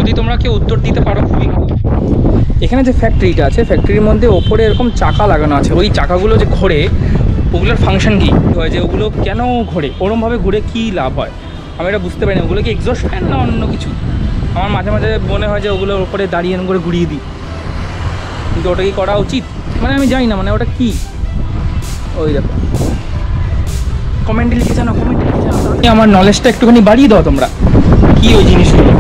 যদি তোমরা কেউ উত্তর দিতে পারো খুবই ভালো। এখানে যে ফ্যাক্টরিটা আছে, ফ্যাক্টরির মধ্যে ওপরে এরকম চাকা লাগানো আছে, ওই চাকাগুলো যে ঘোরে ওগুলোর ফাংশন কী হয়, যে ওগুলো কেন ঘোরে, ওরমভাবে ঘুরে কী লাভ হয় আমি এটা বুঝতে পারি না। ওগুলো কি এক্সস্ট ফ্যান না অন্য কিছু? আমার মাঝে মাঝে মনে হয় যে ওগুলোর ওপরে দাঁড়িয়ে করে ঘুরিয়ে দিই, কিন্তু ওটা কি করা উচিত মানে আমি জানি না, মানে ওটা কি। ওই দেখো, কমেন্টে লিখে জানো, কমেন্টে লিখে জানো, আমার নলেজটা একটুখানি বাড়িয়ে দাও তোমরা, কি ওই জিনিসগুলো।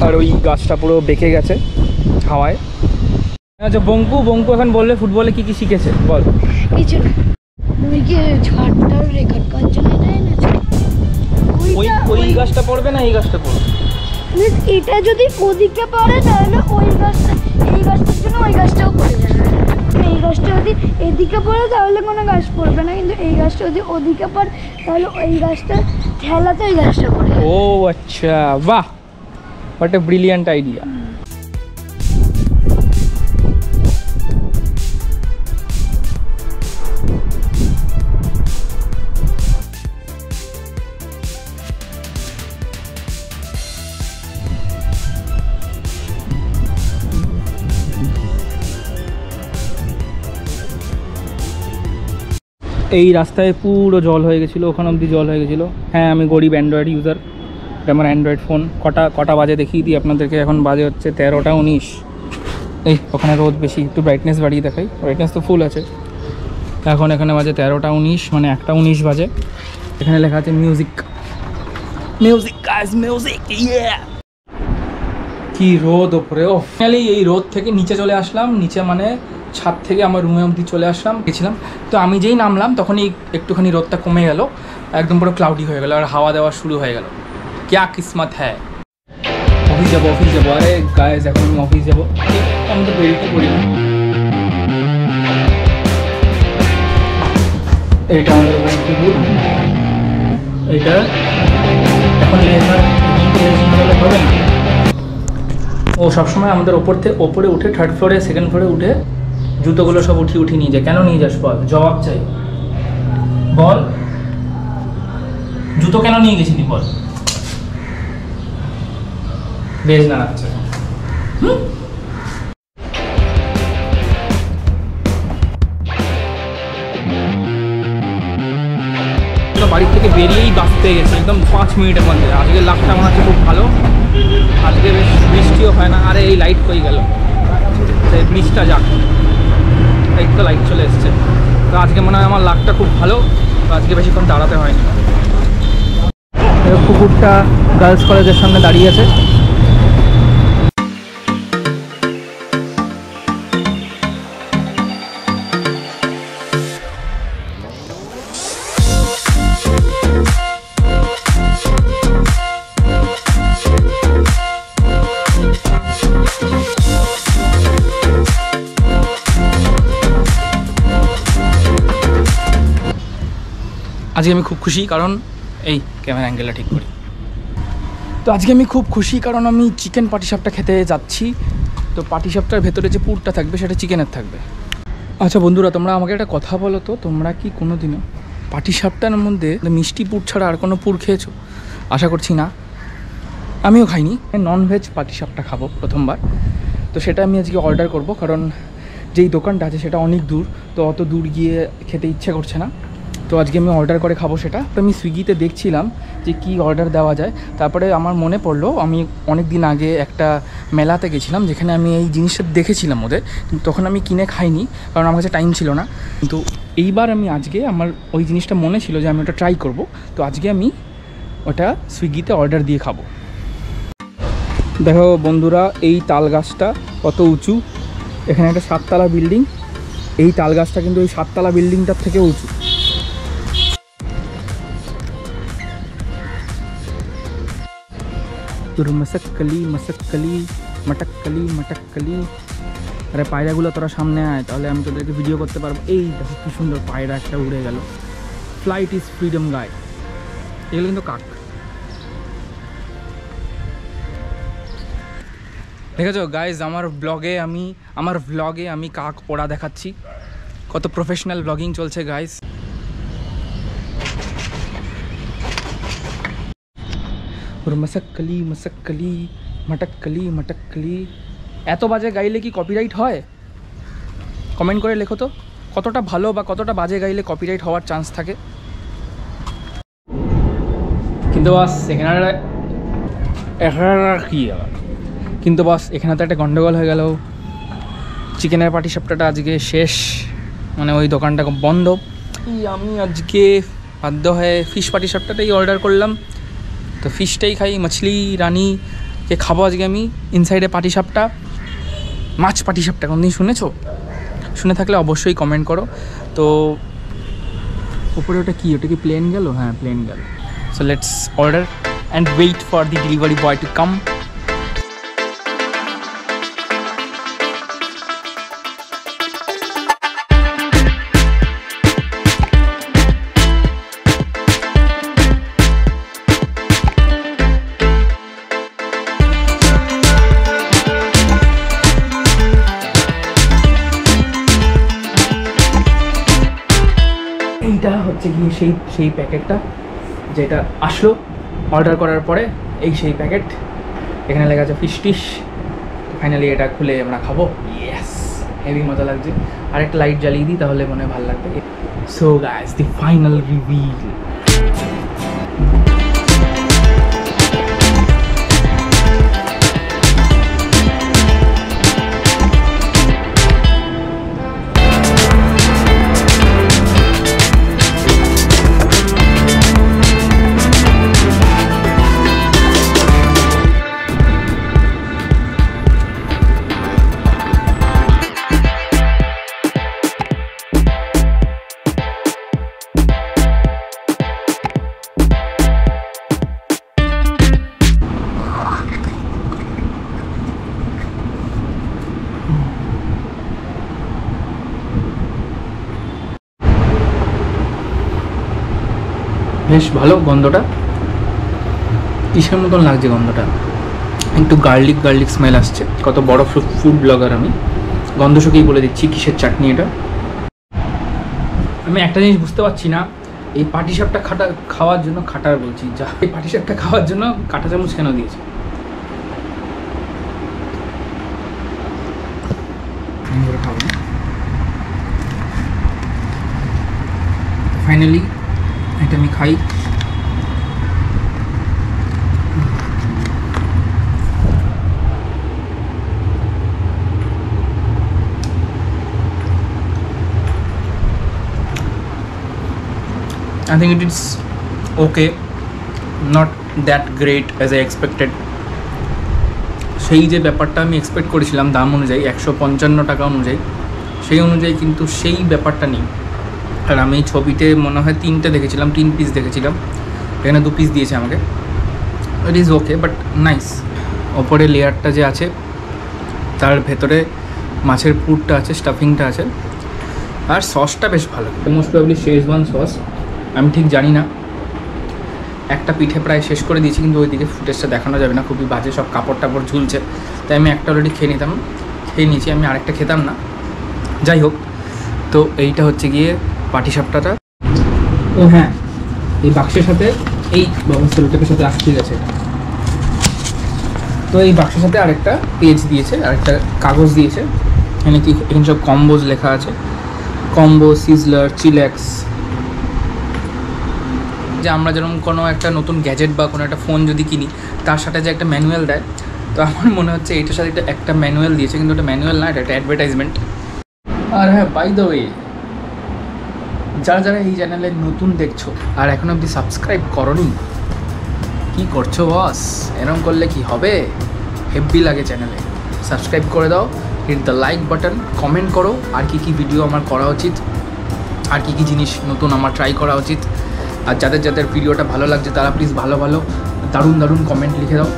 আর ওই গাছটা পুরো বেঁকে গেছে হাওয়ায়। আচ্ছা বঙ্কু, বঙ্কু এখন বললে ফুটবলে কি কি শিখেছে বল। কিছু না, তুমি কি ছাড়টার রেকর্ড করার জন্য যায় না? ওই গাছটা পড়বে না এই গাছটা পড়বে? এটা যদি ওদিকে পড়ে তাহলে ওই গাছটা, এই গাছটার জন্য ওই গাছটাও পড়ে যাবে। এই গাছটা যদি এদিকে পড়ে তাহলে কোনো গাছ পড়বে না, কিন্তু এই গাছটা যদি ওদিকে পড়ে তাহলে ওই গাছটা ঠেলাতে ওই গাছটা পড়ে। ও আচ্ছা, বাহ, হোয়াট এ ব্রিলিয়ান্ট আইডিয়া। এই রাস্তায় পুরো জল হয়ে গেছিলো, ওখানে অবধি জল হয়ে গেছিলো। হ্যাঁ আমি গরিব অ্যান্ড্রয়েড ইউজার, আমার অ্যান্ড্রয়েড ফোন। কটা বাজে দেখিয়ে দিই আপনাদেরকে, এখন বাজে হচ্ছে 13টা 19। এই ওখানে রোদ বেশি, একটু ব্রাইটনেস বাড়িয়ে দেখাই, ব্রাইটনেস তো ফুল আছে। এখন এখানে বাজে 13টা 19, মানে 1টা 19 বাজে। এখানে লেখা আছে মিউজিক, মিউজিক গাইস, মিউজিক, ইয়ে। কি রোদ ওপরে, ও ফাইনালি এই রোদ থেকে নিচে চলে আসলাম। নিচে মানে ছাদ থেকে আমার রুমে অবধি চলে আসলাম, গেছিলাম। তো আমি যেই নামলাম তখনই একটুখানি রোদটা কমে গেল, একদম পুরো ক্লাউডি হয়ে গেল আর হাওয়া দেওয়া শুরু হয়ে গেল। क्या किस्मत है। অফিস যাবো, অফিস যাবো। আরে গাইস এখন আমি অফিস যাবো, আমি তো বেরিয়ে করি না। এইটা আমাদের এইটা এখন হবে না। ও সবসময় আমাদের ওপরে উঠে 3rd ফ্লোরে 2nd ফ্লোরে উঠে জুতোগুলো সব উঠিয়ে নিয়ে যায়। কেন নিয়ে যাস বল, জবাব চাই বল, জুতো কেন নিয়ে গেছিলি বল। বেশ না আচ্ছা, বাড়ি থেকে বেরিয়েই বাস পেয়ে গেছে একদম 5 মিনিটের মধ্যে। আজকে লাকটা মনে হচ্ছে খুব ভালো, আজকে বেশ বৃষ্টিও হয় না। আরে এই লাইট কই গেল, এই ব্রিজটা যাক, এই তো লাইট চলে এসছে। তো আজকে মনে হয় আমার লাকটা খুব ভালো, তো আজকে বেশিক্ষণ দাঁড়াতে হয়নি। কুকুরটা গার্লস কলেজের সামনে দাঁড়িয়ে আছে। আজকে আমি খুব খুশি, কারণ এই ক্যামেরা অ্যাঙ্গেলটা ঠিক করি। তো আজকে আমি খুব খুশি কারণ আমি চিকেন পাটিসাপটা খেতে যাচ্ছি। তো পাটিসাপটার ভেতরে যে পুরটা থাকবে সেটা চিকেনের থাকবে। আচ্ছা বন্ধুরা, তোমরা আমাকে একটা কথা বলো তো, তোমরা কি কোনোদিনও পাটিসাপটার মধ্যে মিষ্টি পুর ছাড়া আর কোনো পুর খেয়েছো? আশা করছি না, আমিও খাইনি। ননভেজ পাটিসাপটা খাবো প্রথমবার। তো সেটা আমি আজকে অর্ডার করব, কারণ যেই দোকানটা আছে সেটা অনেক দূর, তো অত দূর গিয়ে খেতে ইচ্ছে করছে না। তো আজকে আমি অর্ডার করে খাবো সেটা। তো আমি সুইগিতে দেখছিলাম যে কি অর্ডার দেওয়া যায়। তারপরে আমার মনে পড়লো আমি অনেক দিন আগে একটা মেলাতে গেছিলাম, যেখানে আমি এই জিনিসটা দেখেছিলাম ওদের, কিন্তু তখন আমি কিনে খাইনি কারণ আমার কাছে টাইম ছিল না। কিন্তু এইবার আমি আজকে আমার ওই জিনিসটা মনে ছিল যে আমি ওটা ট্রাই করব। তো আজকে আমি ওটা সুইগিতে অর্ডার দিয়ে খাবো। দেখো বন্ধুরা, এই তাল গাছটা কত উঁচু, এখানে একটা 7তলা বিল্ডিং, এই তাল গাছটা কিন্তু ওই 7তলা বিল্ডিংটার থেকেও উঁচু। মশকলি মশকলি মটকলি মটকলি। আরে পায়রাগুলো তোরা সামনে আয়, তাহলে আমি তোদেরকে ভিডিও করতে পারবো। এই দেখো কি সুন্দর পায়রা একটা উড়ে গেল। ফ্লাইট ইজ ফ্রিডম গাই। এগুলো কিন্তু কাক, দেখেছো গাইজ? আমার ব্লগে আমি কাক ওড়া দেখাচ্ছি। কত প্রফেশনাল ব্লগিং চলছে গাইজ। और मसक्कली मसक्कली मटक्कली मटक्कली। এত বাজে গাইলে কি কপিরাইট হয়? কমেন্ট করে লেখো তো কতটা ভালো বা কতটা বাজে গাইলে কপিরাইট হওয়ার চান্স থাকে। কিন্তু বাস এখানে কি কিন্তু বাস এখানে তো একটা গন্ডগোল হয়ে গেল। চিকেনের পাটিসাপটাটা আজকে শেষ, মানে ওই দোকানটা বন্ধ। আমি আজকে বাধ্য হয়ে ফিশ পাটিসাপটাটাই অর্ডার করলাম। তো ফিশটাই খাই, মাছলি রানীকে খাবো আজকে আমি। ইনসাইডে পাটিসাপটা, মাছ পাটিসাপটা কোনদিন শুনেছো? শুনে থাকলে অবশ্যই কমেন্ট করো। তো উপরে ওটা কি, ওটা কি প্লেন গেল? হ্যাঁ প্লেন গেল। So let's order and wait for the delivery boy to come. এইটা হচ্ছে গিয়ে সেই প্যাকেটটা যেটা আসলো অর্ডার করার পরে। এই সেই প্যাকেট, এখানে লেখা আছে ফিশ টিশ। ফাইনালি এটা খুলে আমরা খাবো। ইয়েস, হেভি মজা লাগছে। আরেকটা লাইট জ্বালিয়ে দিই তাহলে মনে হয় ভালো লাগবে। So guys, the final reveal. বেশ ভালো গন্ধটা, কিসের মতন লাগছে গন্ধটা, একটু গার্লিক গার্লিক স্মেল আসছে। কত বড় ফুড ব্লগার আমি, গন্ধ শুকেই বলে দিচ্ছি কিসের চাটনি এটা। আমি একটা জিনিস বুঝতে পারছি না, এই পাটিসাপটা খাওয়ার জন্য খাটার বলছি যা, এই পাটিসাপটা খাওয়ার জন্য কাঁটা চামচ কেন দিয়েছে? ফাইনালি এটা আমি খাই। I think it is okay, not that great as I expected. সেই যে ব্যাপারটা আমি এক্সপেক্ট করেছিলাম দাম অনুযায়ী 155 টাকা অনুযায়ী, সেই অনুযায়ী কিন্তু সেই ব্যাপারটা নেই। আর আমি ছবিতে মনে হয় 3টে দেখেছিলাম, 3 পিস দেখেছিলাম, এখানে 2 পিস দিয়েছে আমাকে। It is okay but nice. ওপরে লেয়ারটা যে আছে তার ভেতরে মাছের পুরটা আছে, স্টাফিংটা আছে, আর সসটা বেশ ভালো। মোস্ট প্রবাবলি শেজওয়ান সস, আমি ঠিক জানি না। একটা পিঠে প্রায় শেষ করে দিয়েছি, কিন্তু ওইদিকে ফুটেজটা দেখানো যাবে না, খুবই বাজে, সব কাপড় টাপড় ঝুলছে। তাই আমি একটা অলরেডি খেয়ে নিয়েছি, আমি আরেকটা খেতাম না। যাই হোক, তো এইটা হচ্ছে গিয়ে পাটিসাপটাটা। ও হ্যাঁ, এই বাক্সের সাথে এই সেলোটেপের সাথে ঠিক আছে। তো এই বাক্সের সাথে আরেকটা পেজ দিয়েছে, আরেকটা কাগজ দিয়েছে। এখানে সব কম্বোজ লেখা আছে, কম্বো, সিজলার, চিলেক্স। যে আমরা যেরকম কোনো একটা নতুন গ্যাজেট বা কোনো একটা ফোন যদি কিনি, তার সাথে যে একটা ম্যানুয়াল দেয়, তো আমার মনে হচ্ছে এইটার সাথে একটা ম্যানুয়াল দিয়েছে, কিন্তু ওটা ম্যানুয়াল না, এটা একটা অ্যাডভার্টাইজমেন্ট। আর হ্যাঁ, বাই দ্য ওয়ে, যারা এই চ্যানেলে নতুন দেখছো আর এখনো অবধি সাবস্ক্রাইব করোনি, কি করছো বস? এরকম করলে কি হবে? হেভি লাগে চ্যানেলে, সাবস্ক্রাইব করে দাও, hit the like button, comment করো আর কি ভিডিও আমার করা উচিত, আর কি জিনিস নতুন আমার ট্রাই করা উচিত। আর যাদের ভিডিওটা ভালো লাগছে তারা প্লিজ ভালো দারুণ কমেন্ট লিখে দাও।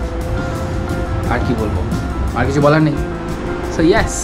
আর কি বলবো, আর কিছু বলার নেই। So yes.